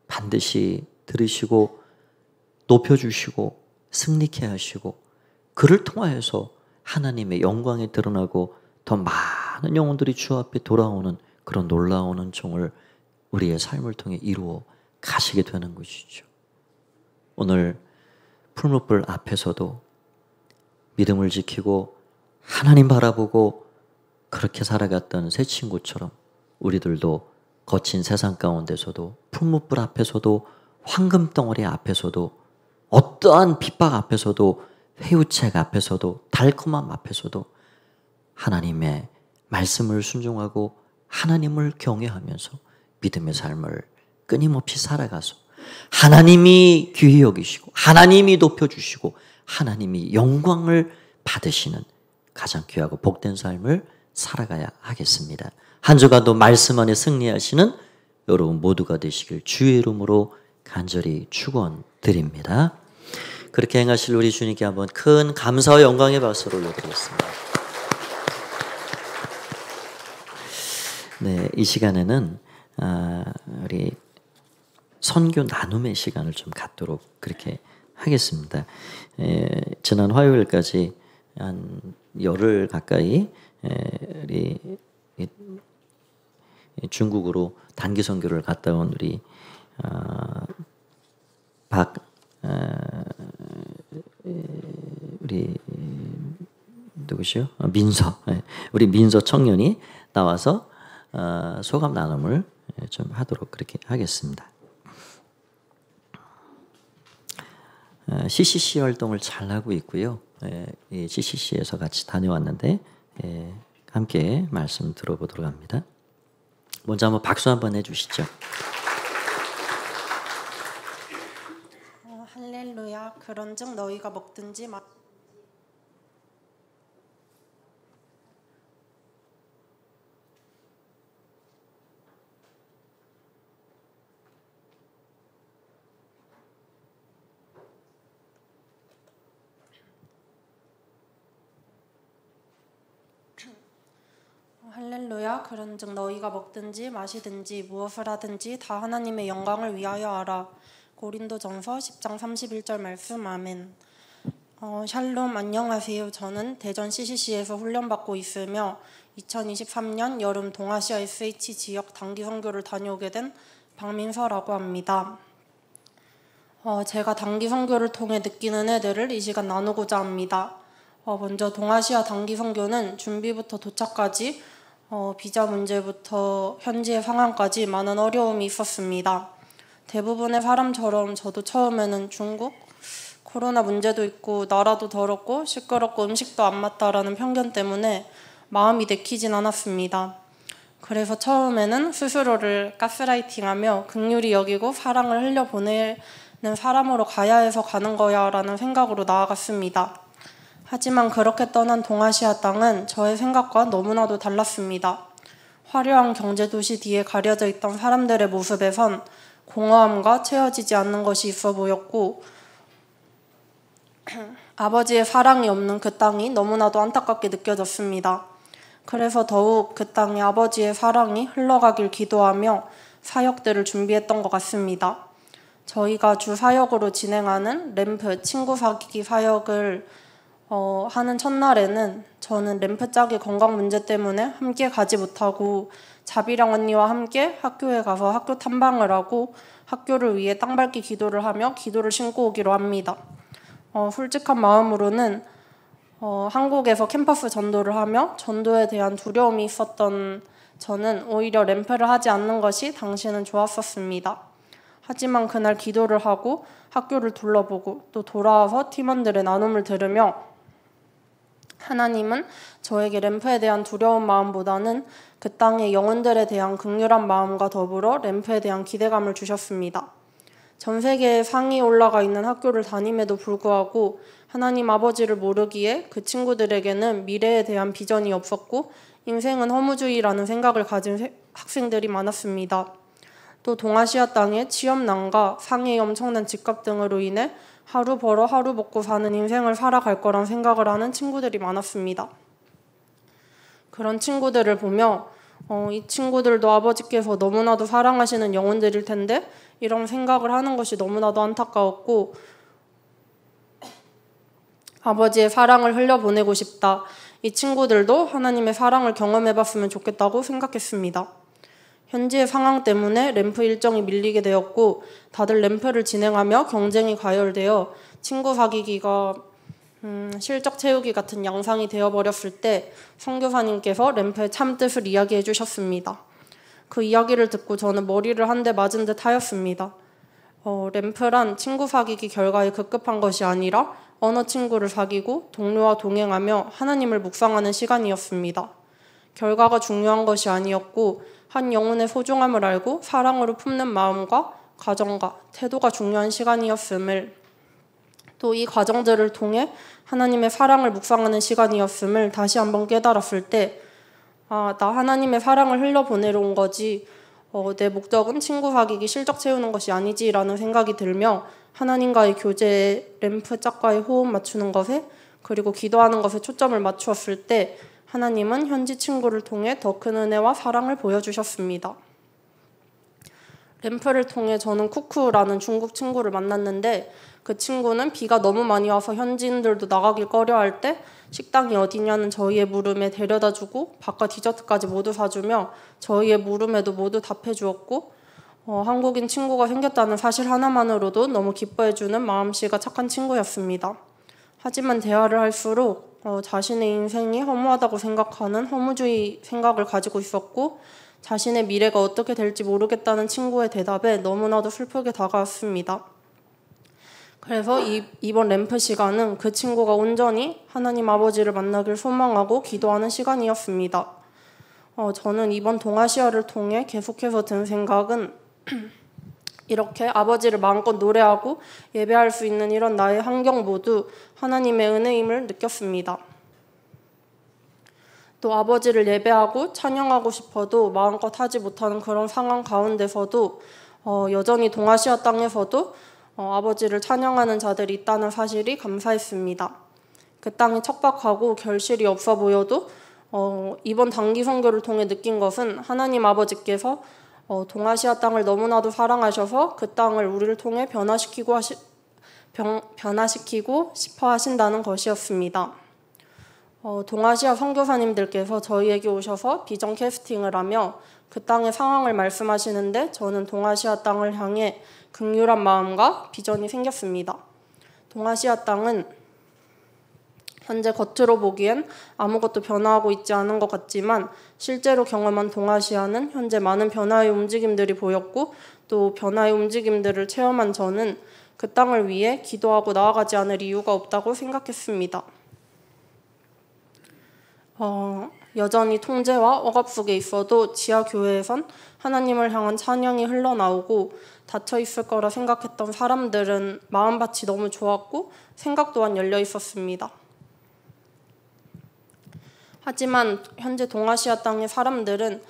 반드시 들으시고 높여주시고 승리케 하시고 그를 통하여서 하나님의 영광이 드러나고 더 많은 영혼들이 주 앞에 돌아오는 그런 놀라운 은총을 우리의 삶을 통해 이루어 가시게 되는 것이죠. 오늘 풀무불 앞에서도 믿음을 지키고 하나님 바라보고 그렇게 살아갔던 새 친구처럼 우리들도 거친 세상 가운데서도 풀무불 앞에서도 황금덩어리 앞에서도 어떠한 핍박 앞에서도 회유책 앞에서도 달콤함 앞에서도 하나님의 말씀을 순종하고 하나님을 경외하면서 믿음의 삶을 끊임없이 살아가서 하나님이 귀히 여기시고 하나님이 높여주시고 하나님이 영광을 받으시는 가장 귀하고 복된 삶을 살아가야 하겠습니다. 한 주간도 말씀 안에 승리하시는 여러분 모두가 되시길 주의 이름으로 간절히 축원드립니다. 그렇게 행하실 우리 주님께 한번 큰 감사와 영광의 박수를 올려드리겠습니다. 네, 이 시간에는 우리 선교 나눔의 시간을 좀 갖도록 그렇게 하겠습니다. 지난 화요일까지 한 열흘 가까이 우리 중국으로 단기 선교를 갔다 온 우리 우리 누구시요? 민서, 우리 민서 청년이 나와서 소감 나눔을 좀 하도록 그렇게 하겠습니다. CCC 활동을 잘 하고 있고요. 이 CCC에서 같이 다녀왔는데 함께 말씀 들어보도록 합니다. 먼저 한번 박수 한번 해주시죠. 할렐루야. 그런즉 너희가 먹든지 할렐루야. 그런즉 너희가 먹든지 마시든지 무엇을 하든지 다 하나님의 영광을 위하여 하라. 고린도전서 10장 31절 말씀. 아멘. 샬롬, 안녕하세요. 저는 대전 CCC에서 훈련받고 있으며 2023년 여름 동아시아 SH 지역 단기 선교를 다녀오게 된 박민서라고 합니다. 제가 단기 선교를 통해 느끼는 애들을 이 시간 나누고자 합니다. 먼저 동아시아 단기 선교는 준비부터 도착까지 비자 문제부터 현지의 상황까지 많은 어려움이 있었습니다. 대부분의 사람처럼 저도 처음에는 중국, 코로나 문제도 있고 나라도 더럽고 시끄럽고 음식도 안 맞다라는 편견 때문에 마음이 내키진 않았습니다. 그래서 처음에는 스스로를 가스라이팅하며 긍휼히 여기고 사랑을 흘려보내는 사람으로 가야 해서 가는 거야 라는 생각으로 나아갔습니다. 하지만 그렇게 떠난 동아시아 땅은 저의 생각과 너무나도 달랐습니다. 화려한 경제도시 뒤에 가려져 있던 사람들의 모습에선 공허함과 채워지지 않는 것이 있어 보였고 아버지의 사랑이 없는 그 땅이 너무나도 안타깝게 느껴졌습니다. 그래서 더욱 그 땅에 아버지의 사랑이 흘러가길 기도하며 사역들을 준비했던 것 같습니다. 저희가 주 사역으로 진행하는 램프 친구 사귀기 사역을 하는 첫날에는 저는 램프 짝의 건강 문제 때문에 함께 가지 못하고 자비랑 언니와 함께 학교에 가서 학교 탐방을 하고 학교를 위해 땅밟기 기도를 하며 기도를 신고 오기로 합니다. 솔직한 마음으로는 한국에서 캠퍼스 전도를 하며 전도에 대한 두려움이 있었던 저는 오히려 램프를 하지 않는 것이 당시에는 좋았었습니다. 하지만 그날 기도를 하고 학교를 둘러보고 또 돌아와서 팀원들의 나눔을 들으며 하나님은 저에게 램프에 대한 두려운 마음보다는 그 땅의 영혼들에 대한 긍휼한 마음과 더불어 램프에 대한 기대감을 주셨습니다. 전 세계에 상위에 올라가 있는 학교를 다님에도 불구하고 하나님 아버지를 모르기에 그 친구들에게는 미래에 대한 비전이 없었고 인생은 허무주의라는 생각을 가진 학생들이 많았습니다. 또 동아시아 땅의 취업난과 상해의 엄청난 집값 등으로 인해 하루 벌어 하루 먹고 사는 인생을 살아갈 거란 생각을 하는 친구들이 많았습니다. 그런 친구들을 보며 이 친구들도 아버지께서 너무나도 사랑하시는 영혼들일 텐데 이런 생각을 하는 것이 너무나도 안타까웠고 아버지의 사랑을 흘려보내고 싶다. 이 친구들도 하나님의 사랑을 경험해봤으면 좋겠다고 생각했습니다. 현지의 상황 때문에 램프 일정이 밀리게 되었고 다들 램프를 진행하며 경쟁이 가열되어 친구 사귀기가 실적 채우기 같은 양상이 되어버렸을 때 선교사님께서 램프의 참뜻을 이야기해 주셨습니다. 그 이야기를 듣고 저는 머리를 한 대 맞은 듯 하였습니다. 램프란 친구 사귀기 결과에 급급한 것이 아니라 언어 친구를 사귀고 동료와 동행하며 하나님을 묵상하는 시간이었습니다. 결과가 중요한 것이 아니었고 한 영혼의 소중함을 알고 사랑으로 품는 마음과 가정과 태도가 중요한 시간이었음을, 또 이 과정들을 통해 하나님의 사랑을 묵상하는 시간이었음을 다시 한번 깨달았을 때, 나 하나님의 사랑을 흘려보내러 온 거지, 내 목적은 친구 사귀기 실적 채우는 것이 아니지라는 생각이 들며 하나님과의 교제에 램프 짝과의 호흡 맞추는 것에, 그리고 기도하는 것에 초점을 맞추었을 때 하나님은 현지 친구를 통해 더 큰 은혜와 사랑을 보여주셨습니다. 램프를 통해 저는 쿠쿠라는 중국 친구를 만났는데, 그 친구는 비가 너무 많이 와서 현지인들도 나가길 꺼려할 때 식당이 어디냐는 저희의 물음에 데려다주고 밥과 디저트까지 모두 사주며 저희의 물음에도 모두 답해주었고, 한국인 친구가 생겼다는 사실 하나만으로도 너무 기뻐해주는 마음씨가 착한 친구였습니다. 하지만 대화를 할수록 자신의 인생이 허무하다고 생각하는 허무주의 생각을 가지고 있었고, 자신의 미래가 어떻게 될지 모르겠다는 친구의 대답에 너무나도 슬프게 다가왔습니다. 그래서 이번 램프 시간은 그 친구가 온전히 하나님 아버지를 만나길 소망하고 기도하는 시간이었습니다. 저는 이번 동아시아를 통해 계속해서 든 생각은 이렇게 아버지를 마음껏 노래하고 예배할 수 있는 이런 나의 환경 모두 하나님의 은혜임을 느꼈습니다. 또 아버지를 예배하고 찬양하고 싶어도 마음껏 하지 못하는 그런 상황 가운데서도 여전히 동아시아 땅에서도 아버지를 찬양하는 자들이 있다는 사실이 감사했습니다. 그 땅이 척박하고 결실이 없어 보여도 이번 단기 선교를 통해 느낀 것은 하나님 아버지께서 동아시아 땅을 너무나도 사랑하셔서 그 땅을 우리를 통해 변화시키고 싶어 하신다는 것이었습니다. 동아시아 선교사님들께서 저희에게 오셔서 비전 캐스팅을 하며 그 땅의 상황을 말씀하시는데 저는 동아시아 땅을 향해 긍휼한 마음과 비전이 생겼습니다. 동아시아 땅은 현재 겉으로 보기엔 아무것도 변화하고 있지 않은 것 같지만 실제로 경험한 동아시아는 현재 많은 변화의 움직임들이 보였고, 또 변화의 움직임들을 체험한 저는 그 땅을 위해 기도하고 나아가지 않을 이유가 없다고 생각했습니다. 여전히 통제와 억압 속에 있어도 지하 교회에선 하나님을 향한 찬양이 흘러나오고 닫혀 있을 거라 생각했던 사람들은 마음밭이 너무 좋았고 생각 또한 열려 있었습니다. 하지만 현재 동아시아 땅의 사람들은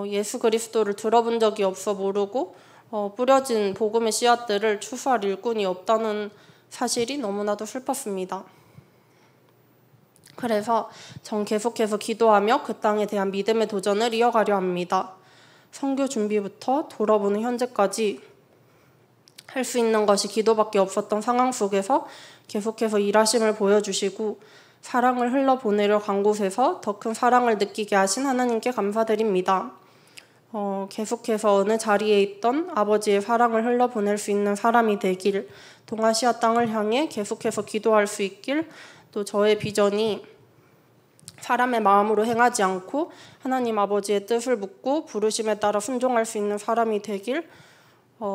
예수 그리스도를 들어본 적이 없어 모르고 뿌려진 복음의 씨앗들을 추수할 일꾼이 없다는 사실이 너무나도 슬펐습니다. 그래서 전 계속해서 기도하며 그 땅에 대한 믿음의 도전을 이어가려 합니다. 선교 준비부터 돌아보는 현재까지 할 수 있는 것이 기도밖에 없었던 상황 속에서 계속해서 일하심을 보여주시고 사랑을 흘러보내려 간 곳에서 더 큰 사랑을 느끼게 하신 하나님께 감사드립니다. 계속해서 어느 자리에 있던 아버지의 사랑을 흘러보낼 수 있는 사람이 되길, 동아시아 땅을 향해 계속해서 기도할 수 있길, 또 저의 비전이 사람의 마음으로 행하지 않고 하나님 아버지의 뜻을 묻고 부르심에 따라 순종할 수 있는 사람이 되길,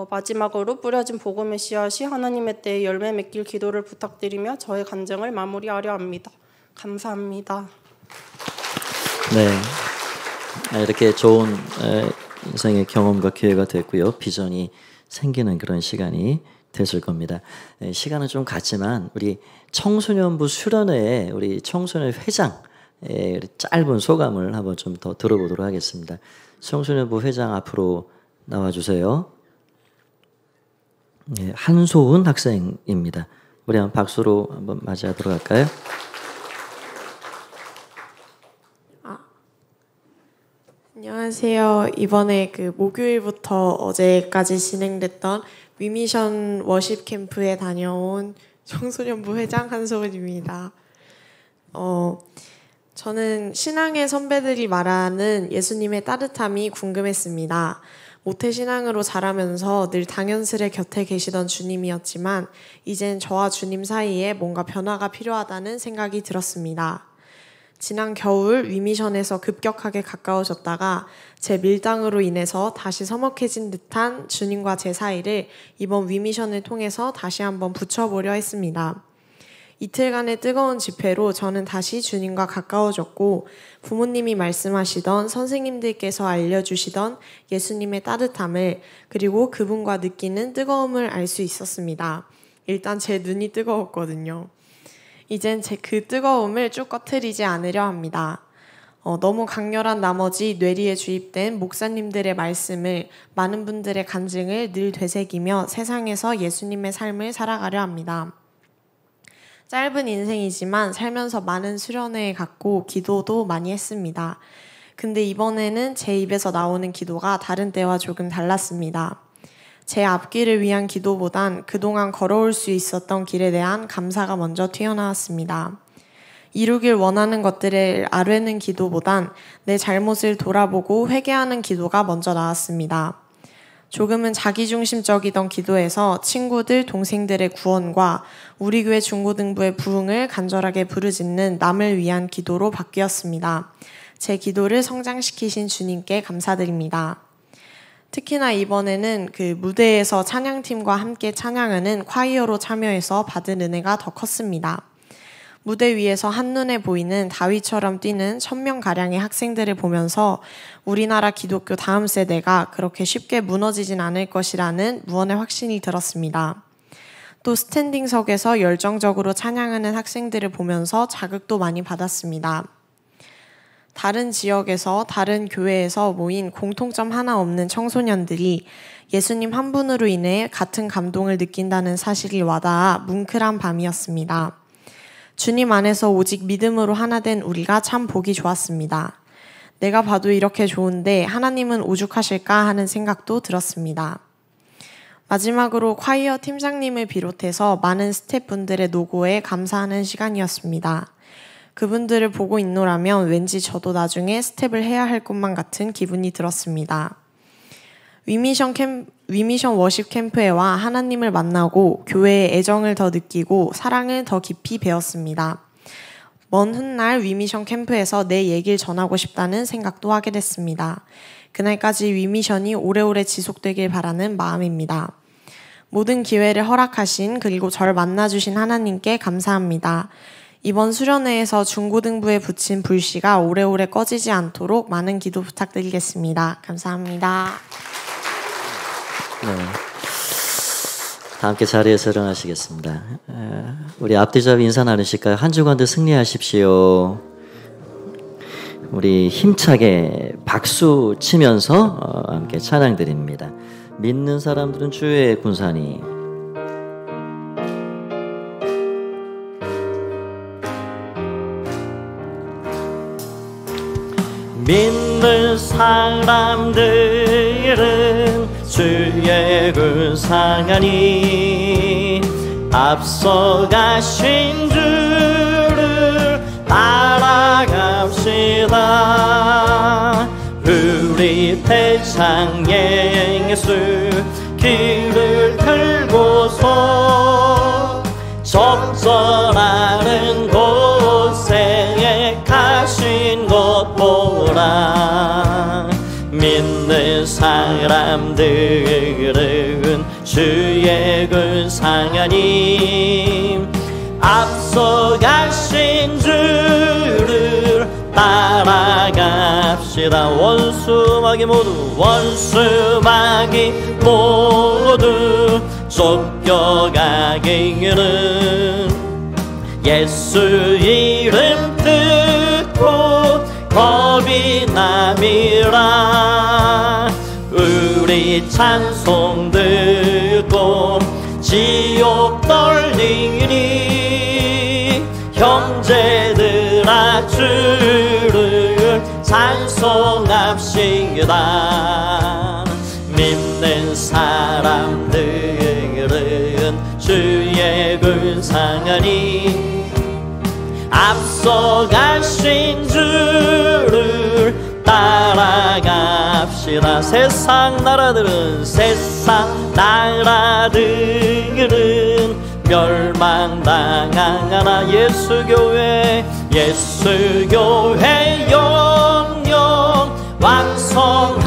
마지막으로 뿌려진 복음의 씨앗이 하나님의 때에 열매 맺길 기도를 부탁드리며 저의 간증을 마무리하려 합니다. 감사합니다. 네, 이렇게 좋은 인생의 경험과 기회가 됐고요. 비전이 생기는 그런 시간이 됐을 겁니다. 시간은 좀 갔지만 우리 청소년부 수련회에 우리 청소년 회장 짧은 소감을 한번 좀 더 들어보도록 하겠습니다. 청소년부 회장 앞으로 나와주세요. 한소은 학생입니다. 우리 한번 박수로 한번 맞이하도록 할까요? 안녕하세요. 이번에 목요일부터 어제까지 진행됐던 위미션 워십 캠프에 다녀온 청소년부 회장 한소은입니다. 저는 신앙의 선배들이 말하는 예수님의 따뜻함이 궁금했습니다. 모태신앙으로 자라면서 늘 당연스레 곁에 계시던 주님이었지만 이젠 저와 주님 사이에 뭔가 변화가 필요하다는 생각이 들었습니다. 지난 겨울 위미션에서 급격하게 가까워졌다가 제 밀당으로 인해서 다시 서먹해진 듯한 주님과 제 사이를 이번 위미션을 통해서 다시 한번 붙여보려 했습니다. 이틀간의 뜨거운 집회로 저는 다시 주님과 가까워졌고 부모님이 말씀하시던 선생님들께서 알려주시던 예수님의 따뜻함을 그리고 그분과 느끼는 뜨거움을 알 수 있었습니다. 일단 제 눈이 뜨거웠거든요. 이젠 제 그 뜨거움을 쭉 꺼트리지 않으려 합니다. 너무 강렬한 나머지 뇌리에 주입된 목사님들의 말씀을 많은 분들의 간증을 늘 되새기며 세상에서 예수님의 삶을 살아가려 합니다. 짧은 인생이지만 살면서 많은 수련회 갔고 기도도 많이 했습니다. 근데 이번에는 제 입에서 나오는 기도가 다른 때와 조금 달랐습니다. 제 앞길을 위한 기도보단 그동안 걸어올 수 있었던 길에 대한 감사가 먼저 튀어나왔습니다. 이루길 원하는 것들을 아뢰는 기도보단 내 잘못을 돌아보고 회개하는 기도가 먼저 나왔습니다. 조금은 자기중심적이던 기도에서 친구들, 동생들의 구원과 우리 교회 중고등부의 부흥을 간절하게 부르짖는 남을 위한 기도로 바뀌었습니다. 제 기도를 성장시키신 주님께 감사드립니다. 특히나 이번에는 그 무대에서 찬양팀과 함께 찬양하는 콰이어로 참여해서 받은 은혜가 더 컸습니다. 무대 위에서 한눈에 보이는 다윗처럼 뛰는 1000명가량의 학생들을 보면서 우리나라 기독교 다음 세대가 그렇게 쉽게 무너지진 않을 것이라는 무언의 확신이 들었습니다. 또 스탠딩석에서 열정적으로 찬양하는 학생들을 보면서 자극도 많이 받았습니다. 다른 지역에서 다른 교회에서 모인 공통점 하나 없는 청소년들이 예수님 한 분으로 인해 같은 감동을 느낀다는 사실이 와닿아 뭉클한 밤이었습니다. 주님 안에서 오직 믿음으로 하나 된 우리가 참 보기 좋았습니다. 내가 봐도 이렇게 좋은데 하나님은 오죽하실까 하는 생각도 들었습니다. 마지막으로 콰이어 팀장님을 비롯해서 많은 스태프분들의 노고에 감사하는 시간이었습니다. 그분들을 보고 있노라면 왠지 저도 나중에 스텝을 해야 할 것만 같은 기분이 들었습니다. 위미션 워십 캠프에와 하나님을 만나고 교회의 애정을 더 느끼고 사랑을 더 깊이 배웠습니다. 먼 훗날 위미션 캠프에서 내 얘기를 전하고 싶다는 생각도 하게 됐습니다. 그날까지 위미션이 오래오래 지속되길 바라는 마음입니다. 모든 기회를 허락하신 그리고 저를 만나주신 하나님께 감사합니다. 이번 수련회에서 중고등부에 붙인 불씨가 오래오래 꺼지지 않도록 많은 기도 부탁드리겠습니다. 감사합니다. 네. 다 함께 자리에서 일어나시겠습니다. 우리 앞뒤잡이 인사 나누실까요? 한 주간도 승리하십시오. 우리 힘차게 박수 치면서 함께 찬양 드립니다. 믿는 사람들은 주의 군사니. 믿는 사람들은 주의 군사니 앞서가신 주를 따라갑시다. 우리 대장 예수 길을 들고서 적절하는 곳에 가신 것 보라. 믿는 사람들은 주의 군사니 앞서가신 주를 따라갑시다. 원수마귀 모두 쫓겨가기는 예수 이름 듣고 겁이 남이라. 우리 찬송 듣고 지옥 떨리니 형제들아 주를 찬송합시다. 믿는 사람들은 주의 군사니 앞서가신 주를 따라갑시다. 합시다. 세상 나라들은 멸망당하나 예수교회 영영 왕성하리라.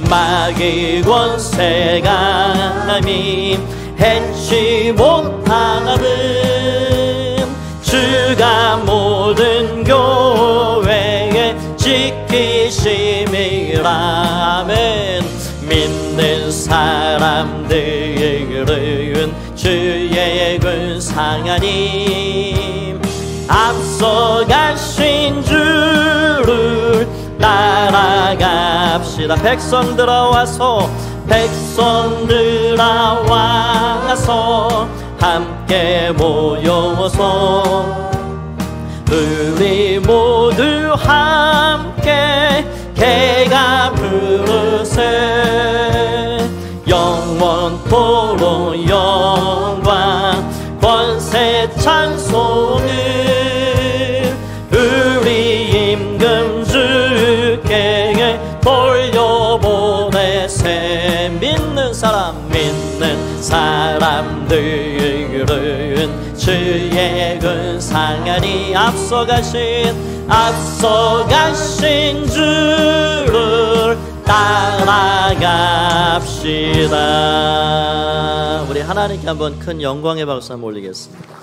마귀 권세가 해치 못하거든 주가 모든 교회에 지키심이라. 아멘. 믿는 사람들은 주의 군상 하나님 앞서가신 주를 따라갑시다. 백성들아 와서 함께 모여서 우리 모두 함께 개가 부르세. 영원토록 영광 권세 찬송을 우리 임금 주께 돌려보내세. 믿는 사람들은 주의 군상하니 앞서가신 주를 따라갑시다. 우리 하나님께 한번 큰 영광의 박수 한번 올리겠습니다.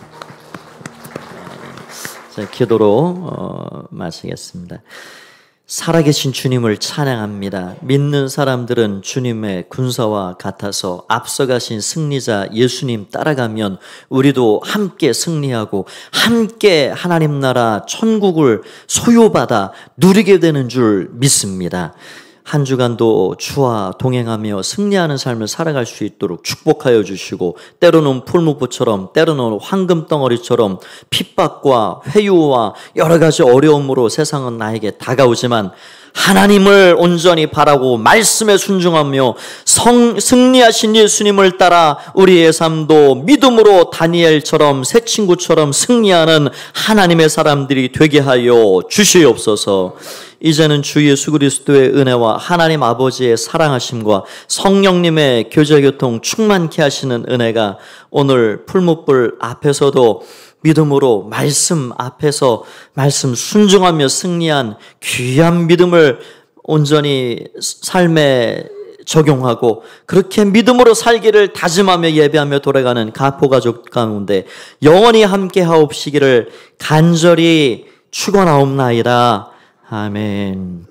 자, 기도로 마치겠습니다. 살아계신 주님을 찬양합니다. 믿는 사람들은 주님의 군사와 같아서 앞서가신 승리자 예수님 따라가면 우리도 함께 승리하고 함께 하나님 나라 천국을 소유받아 누리게 되는 줄 믿습니다. 한 주간도 주와 동행하며 승리하는 삶을 살아갈 수 있도록 축복하여 주시고, 때로는 풀무불처럼 때로는 황금덩어리처럼 핍박과 회유와 여러 가지 어려움으로 세상은 나에게 다가오지만 하나님을 온전히 바라고 말씀에 순종하며 승리하신 예수님을 따라 우리의 삶도 믿음으로 다니엘처럼 새 친구처럼 승리하는 하나님의 사람들이 되게 하여 주시옵소서. 이제는 주 예수 그리스도의 은혜와 하나님 아버지의 사랑하심과 성령님의 교제교통 충만케 하시는 은혜가 오늘 풀무불 앞에서도 믿음으로 말씀 앞에서 말씀 순종하며 승리한 귀한 믿음을 온전히 삶에 적용하고 그렇게 믿음으로 살기를 다짐하며 예배하며 돌아가는 가포 가족 가운데 영원히 함께 하옵시기를 간절히 축원하옵나이다. 아멘.